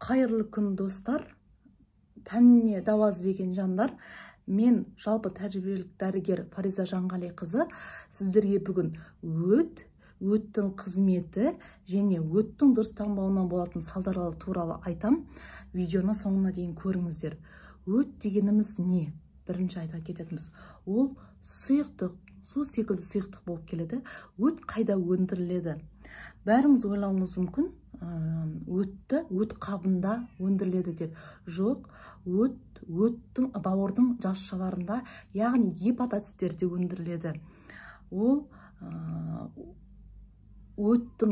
Қайырлы күн достар, тәніне дауа іздеген жандар. Мен жалпы тәжірибелік дәрігер Фариза Жанғалиқызы сіздерге бүгін өттің қызметі және өттің дұрыс тамбауынан болатын салдарлары туралы айтам. Видеоны соңына дейін көріңіздер. Өт дегеніміз не? Бірінші айта кететініміз. Ол сұйықтық, су секілді сұйықтық болып келеді. Өт қайда өндіріледі? Бәріңіз ойлауыңыз мүмкін, өт қабында өндіріледі деп. Жоқ, өттің бауырдың жасушаларында, яғни гепатоциттерде өндіріледі. Ол өттің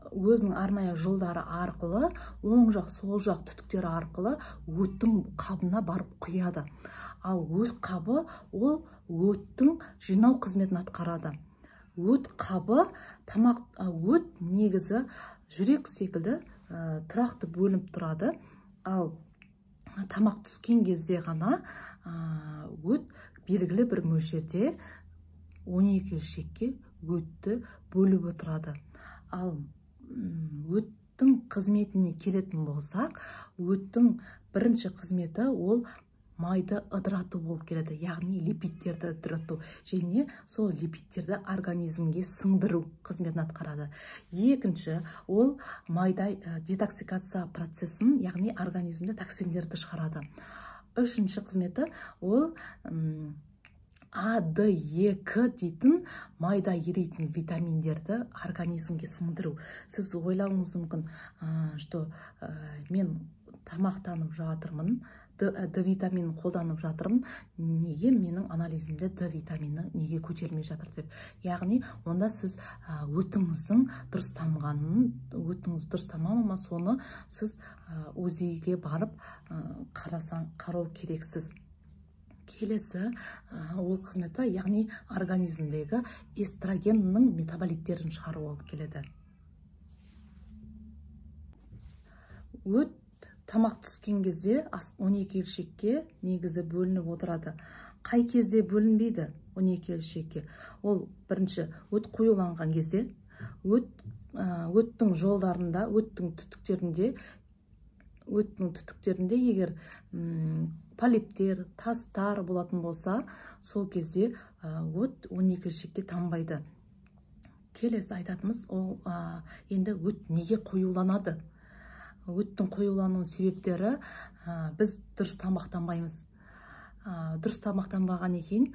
өзінің арнайы жолдары арқылы, оң жақ, сол жақ түтіктері арқылы өттің қабына барып құяды. Ал өт қабы ол өттің жинау қызметін атқарады. Өт қабы, өт негізі жүрек секілді тұрақты бөлініп тұрады. Ал тамақ түскен кезде ғана өт белгілі бір мөлшерде 12 ішекке өтті бөліп отырады. Ал өттің қызметіне келетін болсақ, өттің бірінші қызметі ол майды ыдырату болып келеді, яғни липидтерді ыдырату және сол липидтерді организмге сіңдіру қызметін атқарады. Екінші, ол майда детоксикация процесін, яғни организмде токсиндерді шығарады. Үшінші қызметі ол А, Д, Е, К дейтін майда еритін витаминдерді организмге сіңдіру. Сіз ойлауыңыз мүмкін, что мен тамақтанып жатырмын, Д витаминін қолданып жатырмын, неге менің анализімде Д витамині неге көтерілмей жатыр деп. Яғни, онда сіз өтіңіздің дұрыс тамғанын, өтіңіз дұрыс тамамы ма, соны сіз УЗИ-ге барып қарау керексіз. Келесі ол қызметі, яғни организмдегі эстрогеннің метаболиттерін шығару болып келеді. Өт тамақ түскен кезде 12 ішекке негізі бөлініп отырады. Қай кезде бөлінбейді 12 ішекке? Ол бірінші өт қоюланған кезде, өттің жолдарында, өттің түтіктерінде егер полиптер, тастар болатын болса, сол кезде өт 12 ішекке тамбайды. Келесі айтатымыз, ол енді өт неге қоюланады? Өттің қоюлану себептері, біз дұрыс тамақтанбаймыз. Дұрыс тамақтанбаған екен,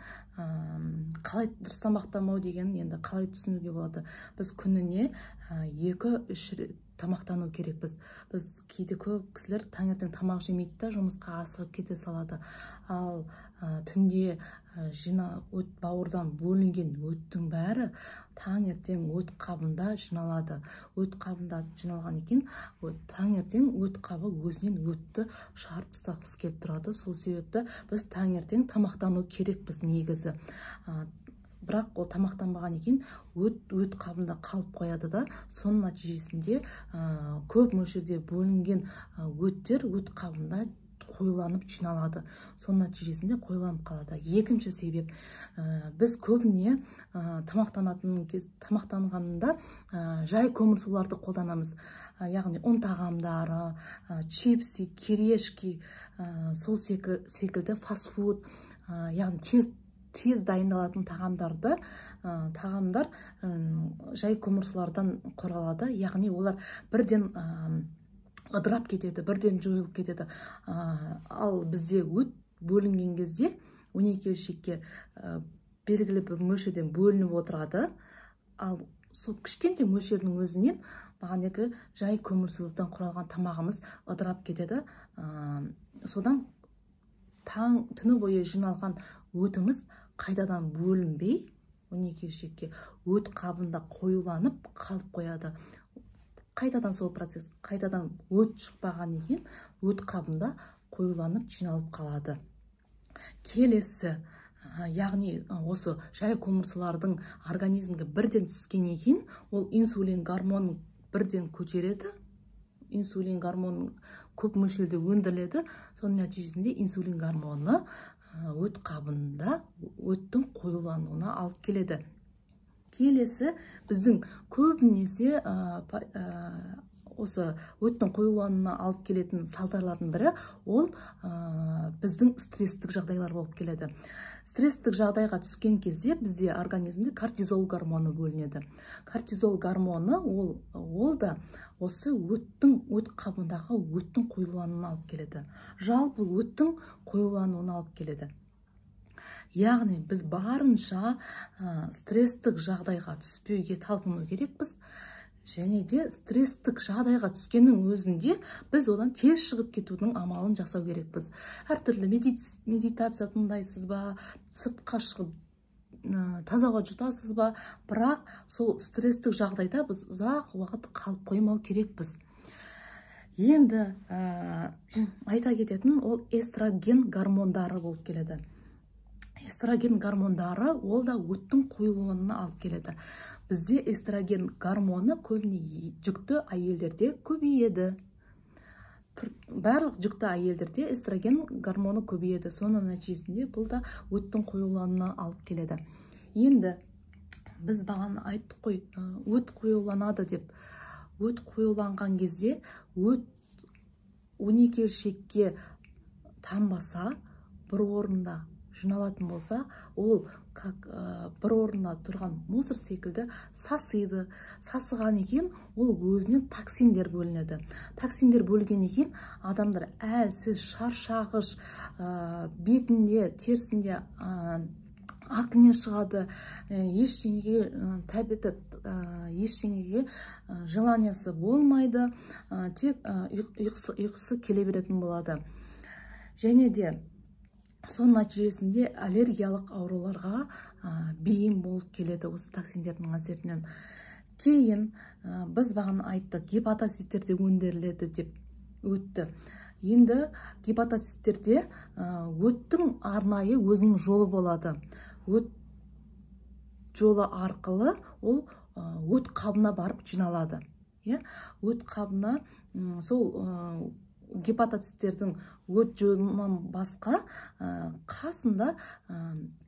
қалай дұрыс тамақтанбау деген енді қалай түсінуге болады? Біз күніне 2-3 рет тамақтану керекпіз. Біз кейде көп кісілер таңертең тамақ жемейді да жұмысқа асығып кете салады. Ал түнде бауырдан бөлінген өттің бәрі таңертең өт қабында жиналады. Өт қабында жиналған екен, таңертең өт қабы өзінен өтті шығарып тастағысы келіп тұрады. Сол себепті біз таңертең тамақтану керекпіз негізі. Бірақ ол тамақтанбаған екен, өт қабында қалып қояды да, соның нәтижесінде көп мөлшерде бөлінген өттер өт қабында қоюланып жиналады. Соның нәтижесінде қоюланып қалады. Екінші себеп, біз көбіне тамақтанғанында жай көмірсуларды қолданамыз. Яғни ұн тағамдары, чипсы, кирешки, сол секілді фастфуд, яғни тез дайындалатын тағамдар жай көмірсулардан құралады. Яғни олар бірден ыдырап кетеді, бірден жойылып кетеді. Ал бізде өт бөлінген кезде 12 ішекке белгілі бір мөлшерден бөлініп отырады. Ал сол кішкентай мөлшердің өзінен маған жай көмірсулардан құралған тамағымыз ыдырап кетеді. Содан түні бойы жиналған өтіміз қайтадан бөлінбей 12 ішекке өт қабында қоюланып қалып қояды. Қайтадан сол процесс, қайтадан өт шықпаған екен, өт қабында қоюланып жиналып қалады. Келесі, яғни осы жай көмірсулардың организмге бірден түскен екен, ол инсулин гормонын бірден көтереді. Инсулин гормоны көп мөлшерде өндіріледі. Соның нәтижесінде инсулин гормоны өт қабында өттің қоюлануына алып келеді. Келесі, біздің көбінесе осы өттің қоюлануына алып келетін салдарлардың бірі ол біздің стресстік жағдайлар болып келеді. Стресстік жағдайға түскен кезде бізде организмде кортизол гормоны бөлінеді. Кортизол гормоны ол да осы өт қабындағы өттің қоюлануына алып келеді. Жалпы өттің қоюлануына алып келеді. Яғни біз барынша стресстік жағдайға түспеуге талпыну керекпіз. Және де стресстік жағдайға түскеннің өзінде біз одан тез шығып кетудің амалын жасау керекпіз. Әртүрлі медитация тыңдайсыз ба, сыртқа шығып таза ауа жұтасыз ба, бірақ сол стресстік жағдайда біз ұзақ уақыт қалып қоймау керекпіз. Енді айта кететін ол эстроген гормондары болып келеді. Эстроген гормондары ол да өттің қоюлануына алып келеді. Бізде эстроген гормоны көбіне жүкті әйелдерде көбейеді. Барлық жүкті әйелдерде эстроген гормоны көбейеді. Соның нәтижесінде бұл да өттің қоюлануына алып келеді. Енді біз бағана айттық қой, өт қоюланады деп. Өт қоюланған кезде өт 12 шекке тамбаса, бір орында жиналатын болса, ол бір орында тұрған мусор секілді сасиды. Сасыған екен, ол өзінен токсиндер бөлінеді. Токсиндер бөлгеннен кейін адамдар әлсіз, шаршағыш, бетінде, терісінде акне шығады, ештеңеге желаниясы болмайды, тек ұйқысы келе беретін болады. Және де соның нәтижесінде аллергиялық ауруларға бейім болып келеді осы токсиндердің әсерінен. Кейін біз бағана айттық, гепатоциттерде өндіріледі деп өтті. Енді гепатоциттерде өттің арнайы өзінің жолы болады. Өт жолы арқылы ол өт қабына барып жиналады. Өт қабына сол гепатоциттердің өт жолынан басқа қасында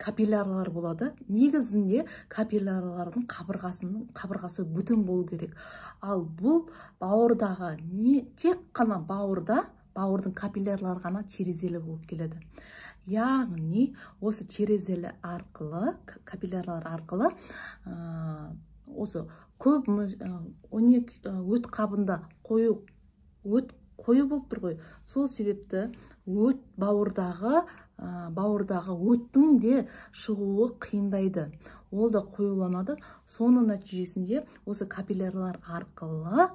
капиллярлар болады. Негізінде капиллярлардың қабырғасы бүтін болу керек. Ал бұл бауырдағы, тек қана бауырдың капиллярлары ғана терезелі болып келеді. Яғни осы терезелі арқылы, капиллярлар арқылы осы көп өт қабында қою болып тұр ғой. Сол себепті бауырдағы өттің де шығуы қиындайды. Ол да қоюланады. Соның нәтижесінде осы капиллярлар арқылы,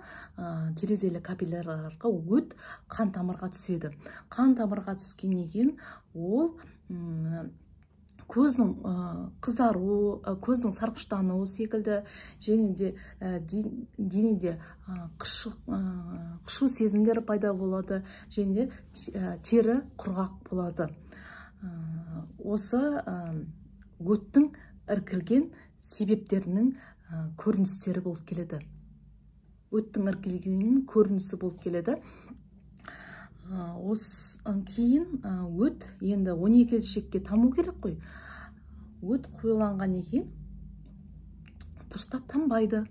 терезелі капиллярлар арқылы өт қан тамырға түседі. Қан тамырға түскеннен кейін ол көздің қызару, көздің сарғыштануы секілді, және де денеде қышу сезімдері пайда болады, және де тері құрғақ болады. Осы өттің іркілген себептерінің көріністері болып келеді. Өттің іркілгенінің көрінісі болып келеді. Осыдан кейін өт енді 12 шекке таму керек қой. Өт қоюланған екен дұрыстап тамбайды.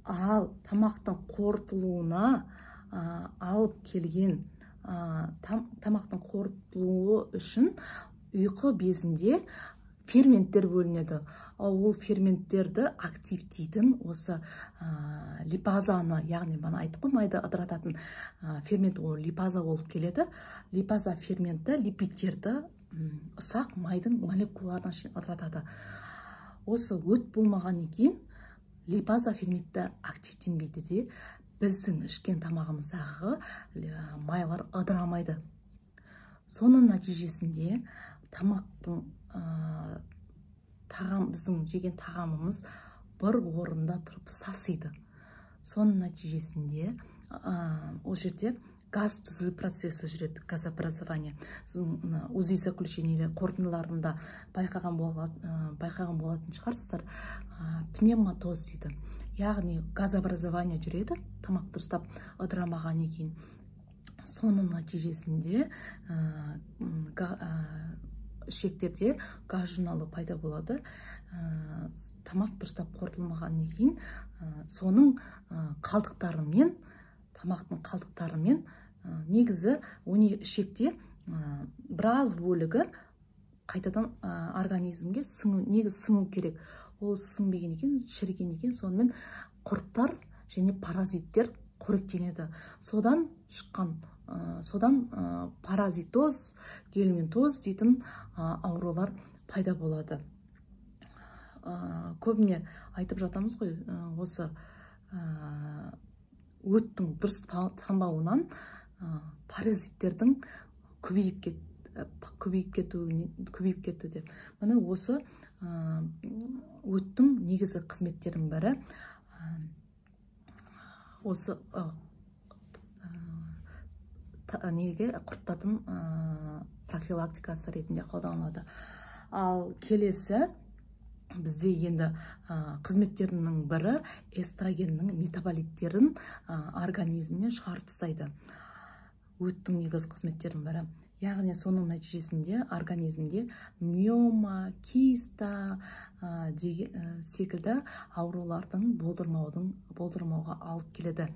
Ал тамақтың қорытылуына алып келген тамақтың қорытылуы үшін ұйқы безінде ферменттер бөлінеді. Ол ферменттерді активтейтін осы липазаны, яғни бана айтып қоймайды ыдырататын фермент, ол липаза болып келеді. Липаза ферменті липидтерді ұсақ майдың молекулаларына ыдыратады. Осы өт болмаған екен липаза ферменті активтенбейді де біздің ішкен тамағымыздағы майлар ыдырамайды. Соның нәтижесінде біздің жеген тағамымыз бір орында тұрып сасиды. Соның нәтижесінде ол жерде газ түзілу процесі жүреді, газообразование. УЗИ заключениелер қорытындыларында байқаған болатын шығарсыздар, пневматоз дейді. Яғни газообразование жүреді, тамақ дұрыстап ыдырамаған екен. Соның нәтижесінде ішектерде газ жиналы пайда болады. Тамақ дұрыстап қорытылмағаннан кейін соның қалдықтарымен, тамақтың қалдықтарымен негізі ішекте біраз бөлігі қайтадан организмге сіңу керек. Ол сіңбеген екен, шіріген екен, сонымен құрттар және паразиттер қоректенеді. Содан шыққан паразитоз, гельминтоз дейтін аурулар пайда болады. Көбіне айтып жатамыз ғой, осы өттің дұрыс тамбауынан паразиттердің көбейіп кетті деп. Міне осы өттің негізі қызметтерінің бірі осы құрттардың профилактикасы ретінде қолданылады. Ал келесі бізде енді қызметтерінің бірі эстрогеннің метаболиттерін организмнен шығарып тастайды. Өттің негізгі қызметтерінің бірі. Яғни соның нәтижесінде организмде миома, киста секілді аурулардың болдырмауға алып келеді.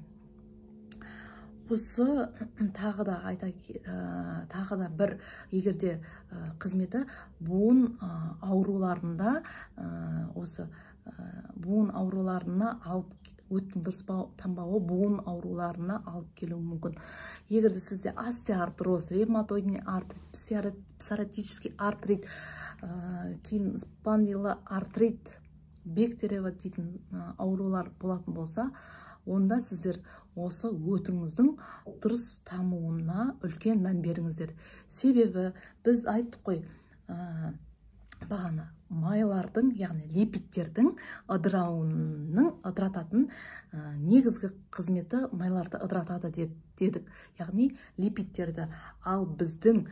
Осы тағы да бір егерде қызметі буын ауруларында өттің дұрыс тамбауы буын ауруларына алып келуі мүмкін. Егерде сізде остеоартроз, ревматоидный артрит, псориатический артрит, кейін спондилоартрит, бехтерева дейтін аурулар болатын болса, онда сіздер осы өтіңіздің дұрыс тамуына үлкен мән беріңіздер. Себебі біз айттық қой, бағана майлардың, яғни липидтердің ыдырататын негізгі қызметі майларды ыдыратады дедік. Яғни липидтерді. Ал біздің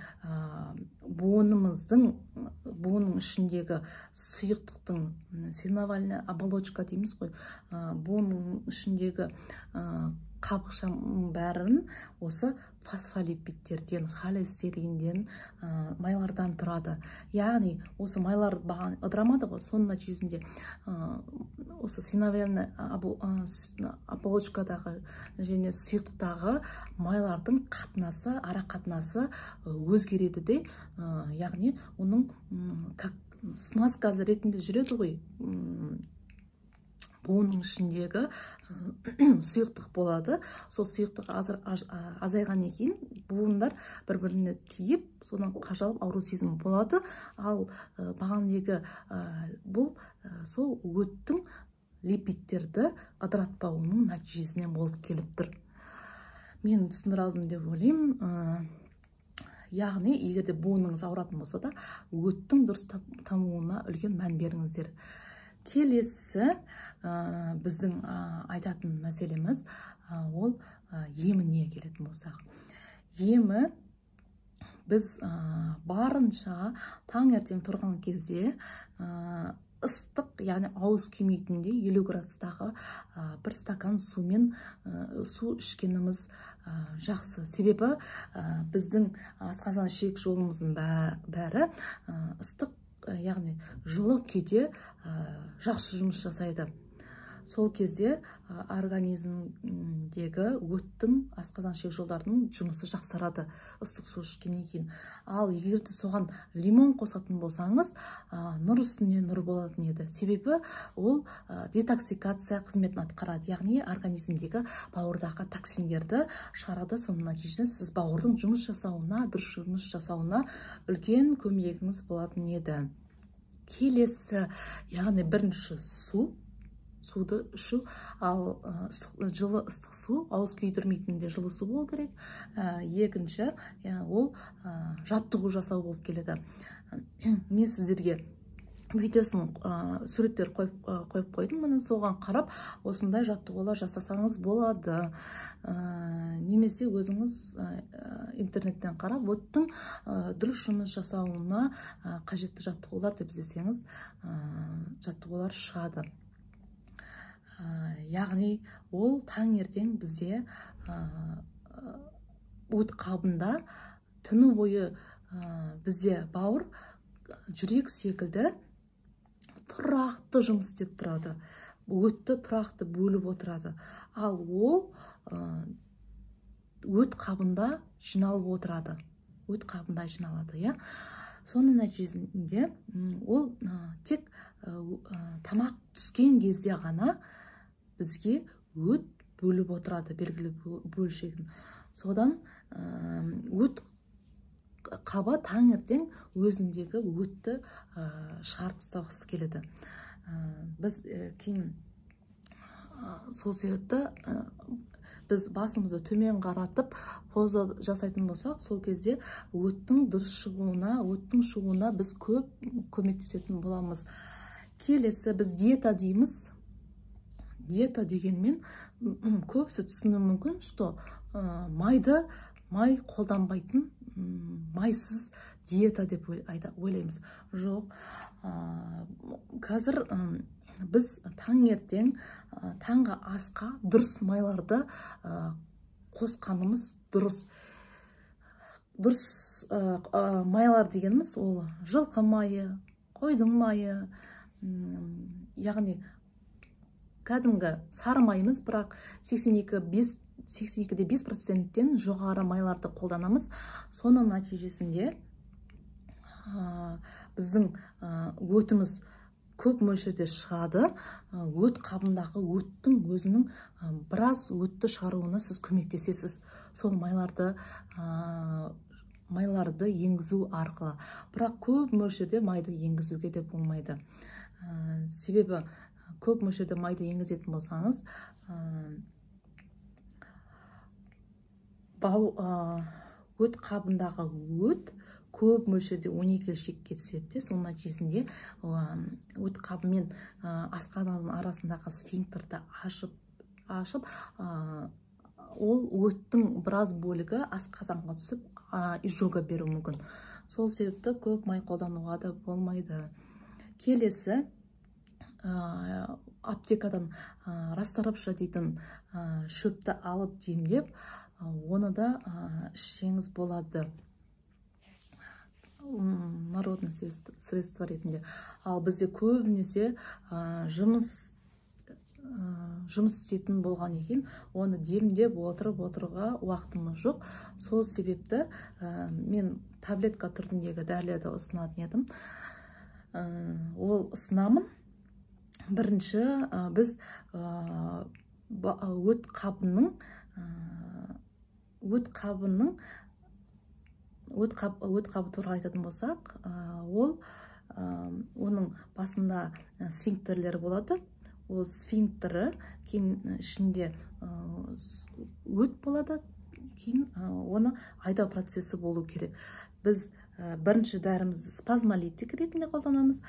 буынның ішіндегі сұйықтықтың, синовальная оболочка дейміз ғой, буынның ішіндегі қабықшаның бәрін осы фосфолипидтерден, холестеринден, майлардан тұрады. Яғни осы майлар баған ыдырамады ғой, соның нәтижесінде осы синовальная оболочкадағы және сұйықтықтағы майлардың ара қатынасы өзгереді де, яғни оның смазка ретінде жүреді ғой. Буынның ішіндегі сұйықтық болады. Сол сұйықтық азайғаннан кейін буындар бір-біріне тиіп, содан қажалып ауру сезімі болады. Ал бағанегі бұл сол өттің липидтерді ыдыратпауының нәтижесінен болып келіп тұр. Мен түсіндіре алдым деп ойлаймын. Яғни, егерде буыныңыз ауыратын болса да, өттің дұрыс тамуына үлкен мән беріңіздер. Келесі біздің айтатын мәселеміз ол еміне келетін болсақ. Емі біз барынша таңертең тұрған кезде ыстық, яғни ауыз күймейтіндей 50 градустағы бір стакан су ішкеніміз жақсы. Себебі біздің асқазан ішек жолымыздың бәрі ыстық, яғни жылы күйде жақсы жұмыс жасайды. Сол кезде организмдегі өттің, асқазан ішек жолдарының жұмысы жақсарады ыстық су ішкеннен кейін. Ал егерде соған лимон қосатын болсаңыз, нұр үстіне нұр болатын еді. Себебі ол детоксикация қызметін атқарады. Яғни организмдегі бауырдағы токсиндерді шығарады. Соның нәтижесінде сіз бауырдың дұрыс жұмыс жасауына үлкен көмегіңіз болатын еді. Келесі, яғни бірінші суды ішу, ал жылы ыстық су, ауыз күйдірмейтінде жылы су болу керек. Екінші, ол жаттығу жасау болып келеді. Мен сіздерге видеосын суреттер қойып қойдым, міне соған қарап осындай жаттығулар жасасаңыз болады. Немесе өзіңіз интернеттен қарап өттің дұрыс жұмыс жасауына қажетті жаттығулар деп іздесеңіз жаттығулар шығады. Яғни ол таңертең бізде өт қабында түні бойы бізде бауыр жүрек секілді тұрақты жұмыс істеп тұрады. Өтті тұрақты бөліп отырады. Ал ол өт қабында жиналып отырады. Өт қабында жиналады, иә. Соның нәтижесінде ол тек тамақ түскен кезде ғана бізге өт бөліп отырады, белгілі бөлшегін. Содан өт қабы таңертең өзіндегі өтті шығарып тастағысы келеді. Біз кейін сол себепті біз басымызды төмен қаратып поза жасайтын болсақ, сол кезде өттің дұрыс шығуына, өттің шығуына біз көп көмектесетін боламыз. Келесі біз диета дейміз. Диета дегенмен көбісі түсіну мүмкін, что май қолданбайтын майсыз диета деп ойлаймыз. Жоқ, қазір біз таңертең таңғы асқа дұрыс майларды қосқанымыз дұрыс. Дұрыс майлар дегеніміз ол жылқы майы, қойдың майы, яғни кәдімгі сары майымыз, бірақ 82,5%-тен жоғары майларды қолданамыз. Соның нәтижесінде біздің өтіміз көп мөлшерде шығады. Өт қабындағы өттің өзінің біраз өтті шығаруына сіз көмектесесіз. Сол майларды енгізу арқылы. Бірақ көп мөлшерде майды енгізуге де болмайды. Себебі көп мөлшерде майды енгізетін болсаңыз, өт қабындағы өт көп мөлшерде 12 шекке түседі. Соның нәтижесінде өт қабы мен асқазанның арасындағы сфинктерді ашып, ол өттің біраз бөлігі асқазанға түсіп, изжога беру мүмкін. Сол себепті көп май қолдануға да болмайды. Келесі, аптекадан рассорапша дейтін шөпті алып демдеп, оны да ішсеңіз болады. Народный средство ретінде. Ал бізде көбінесе жұмыс істейтін болған екен, оны демдеп отыруға уақытымыз жоқ. Сол себепті мен таблетка түріндегі дәрілерді ұсынатын едім. Ол ұсынамын. Бірінші, біз өт қабы туралы айтатын болсақ, оның басында сфинктерлері болады. Ол сфинктері кейін ішінде өт болады, кейін оны айдау процесі болу керек. Біз бірінші дәрімізді спазмолитик ретінде қолданамыз,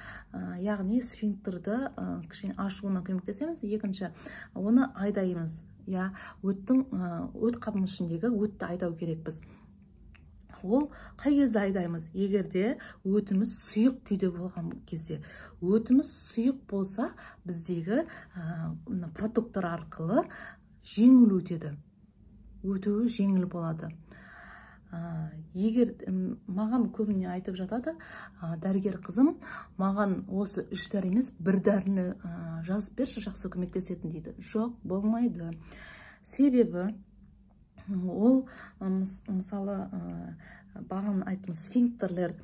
яғни сфинктерді кішкене ашуына көмектесеміз. Екінші, оны айдаймыз. Өт қабының ішіндегі өтті айдау керекпіз. Ол қай кезде айдаймыз? Егерде өтіміз сұйық күйде болған кезде. Өтіміз сұйық болса, біздегі продукттар арқылы жеңіл өтеді. Өтуі жеңіл болады. Егер маған көбіне айтып жатады, дәрігер қызым, маған осы 3 дәрі емес, 1 дәріні жазып берші, жақсы көмектесетін дейді. Жоқ, болмайды. Себебі ол мысалы баған айттым, сфинктерлер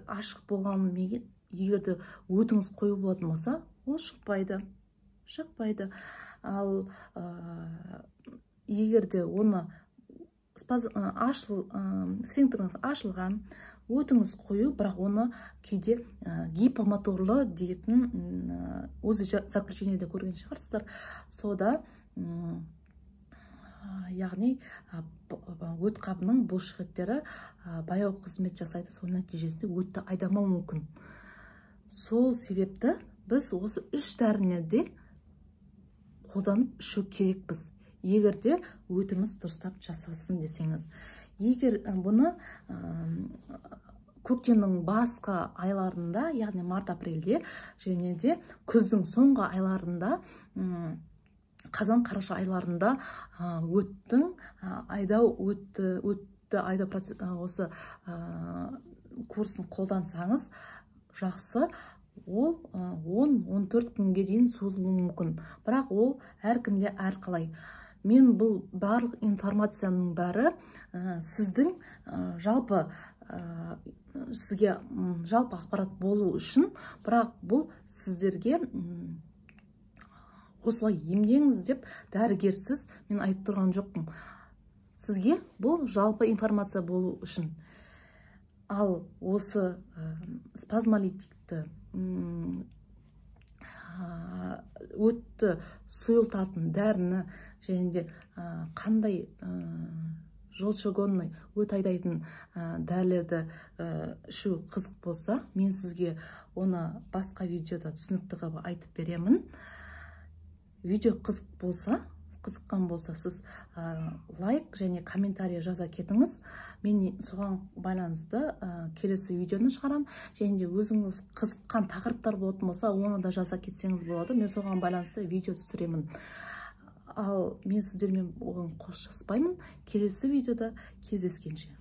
ашық болғанымен, егерде өтіңіз қою болатын болса, ол шықпайды. Ал егерде оны сфинктеріңіз ашылған, өтіңіз қою, бірақ оны кейде гипомоторлы дейтін өзі заключениеде көрген шығарсыздар. Сода яғни өт қабының бұлшықеттері баяу қызмет жасайды, соның нәтижесінде өтті айдамау мүмкін. Сол себепті біз осы 3 дәріні де қолданып ішу керекпіз. Егерде өтіміз дұрыстап жасасын десеңіз. Егер бұны көктемнің басқа айларында, яғни март-апрельде, және де күздің соңғы айларында, қазан-қараша айларында өтті айдау процесі, осы курсын қолдансаңыз жақсы. Ол 10-14 күнге дейін созылуы мүмкін, бірақ ол әркімде әрқалай. Мен бұл барлық информацияның бәрі сіздің сізге жалпы ақпарат болу үшін, бірақ бұл сіздерге осылай емдеңіз деп дәрігерсіз мен айтып тұрған жоқпын. Сізге бұл жалпы информация болу үшін. Ал осы спазмолитикті, өтті сұйылтатын дәріні және де қандай желчегонный өт айдайтын дәрілерді ішу қызық болса, мен сізге оны басқа видеода түсінікті қылып айтып беремін. Видео қызыққан болса, сіз лайк және комментарий жаза кетіңіз. Мен соған байланысты келесі видеоны шығарам. Және де өзіңіз қызыққан тақырыптар болатын болса, оны да жаза кетсеңіз болады. Мен соған байланысты видео түсіремін. Ал мен сіздермен оған қоштаспаймын. Келесі видеода кездескенше.